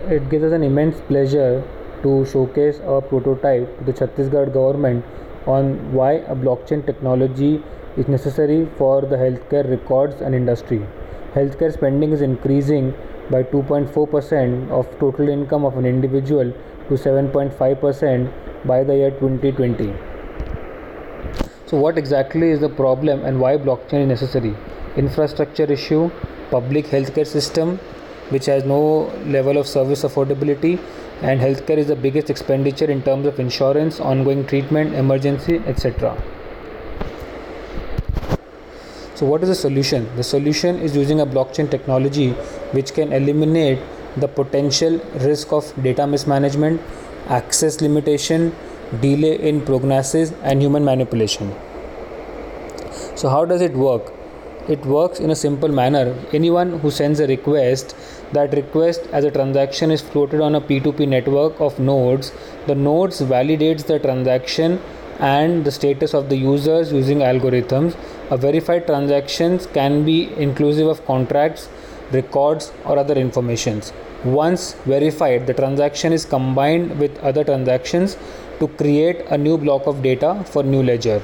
It gives us an immense pleasure to showcase a prototype to the Chattisgarh Government on why a blockchain technology is necessary for the healthcare records and industry. Healthcare spending is increasing by 2.4% of total income of an individual to 7.5% by the year 2020. So, what exactly is the problem and why blockchain is necessary? Infrastructure issue, public healthcare system which has no level of service affordability, and healthcare is the biggest expenditure in terms of insurance, ongoing treatment, emergency, etc. So, what is the solution? The solution is using a blockchain technology which can eliminate the potential risk of data mismanagement, access limitation, delay in prognosis, and human manipulation. So, how does it work? It works in a simple manner. Anyone who sends a request, that request as a transaction is floated on a P2P network of nodes. The nodes validates the transaction and the status of the users using algorithms. A verified transactions can be inclusive of contracts, records, or other informations. Once verified, the transaction is combined with other transactions to create a new block of data for new ledger.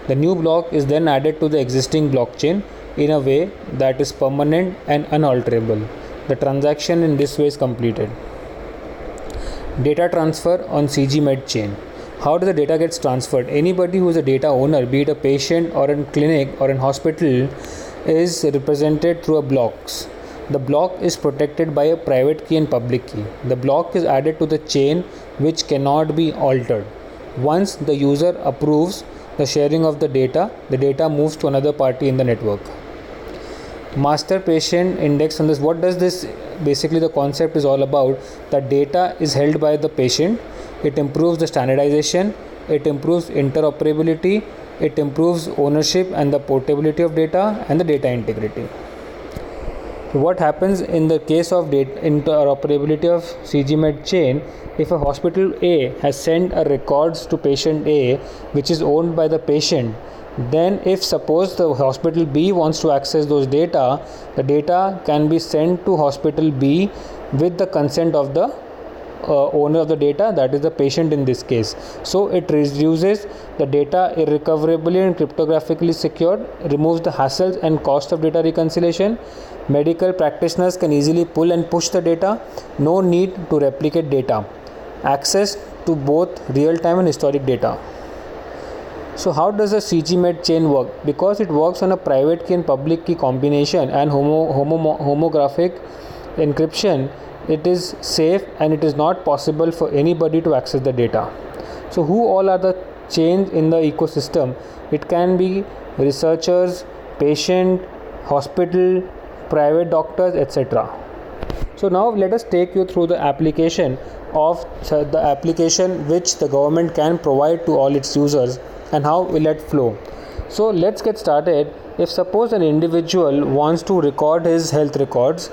The new block is then added to the existing blockchain in a way that is permanent and unalterable. The transaction in this way is completed. Data transfer on CGMed chain. How does the data gets transferred? Anybody who is a data owner, be it a patient or a clinic or a hospital, is represented through a blocks. The block is protected by a private key and public key. The block is added to the chain which cannot be altered. Once the user approves the sharing of the data moves to another party in the network. Master patient index on this. What does this basically, the concept is all about? That data is held by the patient. It improves the standardization, it improves interoperability, it improves ownership and the portability of data and the data integrity. So what happens in the case of interoperability of CGMed chain? If a hospital A has sent a records to patient A which is owned by the patient, then if suppose the hospital B wants to access those data, the data can be sent to hospital B with the consent of the owner of the data, that is the patient in this case. So it reduces the data irrecoverably and cryptographically secured, removes the hassles and cost of data reconciliation. Medical practitioners can easily pull and push the data, no need to replicate data. Access to both real-time and historic data. So how does a CGMed chain work? Because it works on a private key and public key combination and homomorphic encryption, it is safe and it is not possible for anybody to access the data. So who all are the chains in the ecosystem? It can be researchers, patient, hospital, private doctors, etc. So now let us take you through the application which the government can provide to all its users and how will it flow. So let's get started. If suppose an individual wants to record his health records,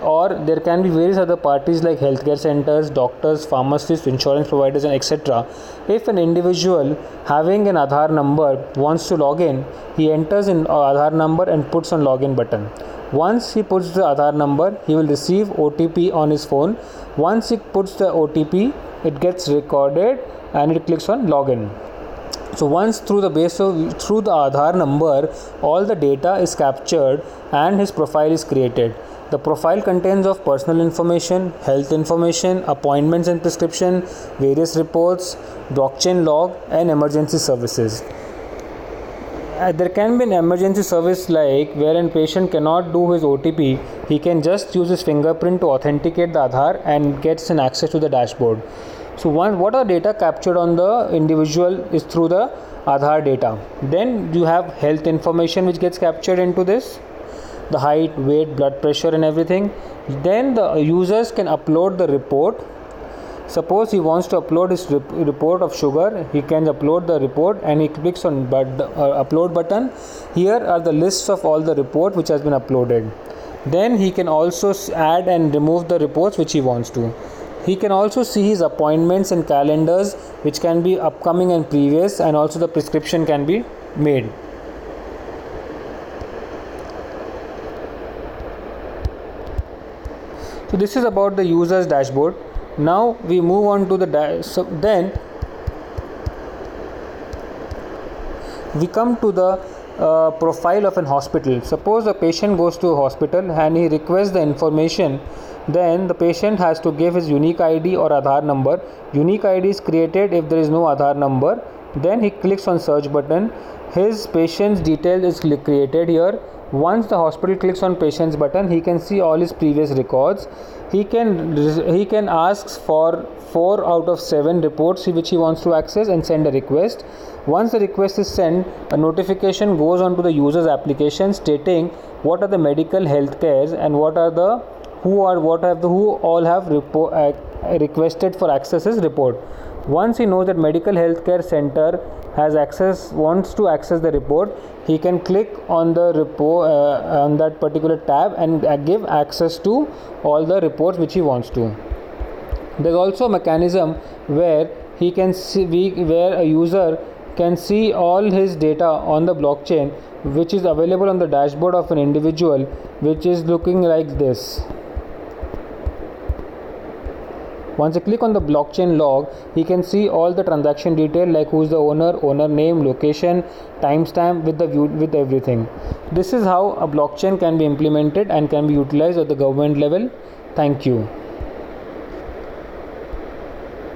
or there can be various other parties like healthcare centers, doctors, pharmacists, insurance providers, and etc. If an individual having an Aadhaar number wants to log in, he enters in Aadhaar number and puts on login button. Once he puts the Aadhaar number, he will receive OTP on his phone. Once he puts the OTP, it gets recorded and it clicks on login. So once through the Aadhaar number, all the data is captured and his profile is created. The profile contains of personal information, health information, appointments and prescription, various reports, blockchain log, and emergency services. There can be an emergency service like wherein patient cannot do his OTP, he can just use his fingerprint to authenticate the Aadhaar and gets an access to the dashboard. So what are data captured on the individual is through the Aadhaar data. Then you have health information which gets captured into this, the height, weight, blood pressure and everything. Then the users can upload the report. Suppose he wants to upload his report of sugar, he can upload the report and he clicks on upload button. Here are the lists of all the report which has been uploaded. Then he can also add and remove the reports which he wants to. He can also see his appointments and calendars which can be upcoming and previous, and also the prescription can be made. So this is about the user's dashboard. Now we move on to the then we come to the profile of an hospital. Suppose a patient goes to a hospital and he requests the information. Then the patient has to give his unique ID or Aadhaar number. Unique ID is created if there is no Aadhaar number. Then he clicks on search button. His patient's detail is created here. Once the hospital clicks on patient's button, he can see all his previous records. He can ask for 4 out of 7 reports which he wants to access and send a request. Once the request is sent, a notification goes on to the user's application stating what are the medical health cares and who all have requested for access report. Once he knows that medical healthcare center wants to access the report, he can click on the report on that particular tab and give access to all the reports which he wants to. There's also a mechanism where where a user can see all his data on the blockchain, which is available on the dashboard of an individual, which is looking like this. Once you click on the blockchain log, he can see all the transaction detail like who is the owner name, location, timestamp with everything. This is how a blockchain can be implemented and can be utilized at the government level. Thank you.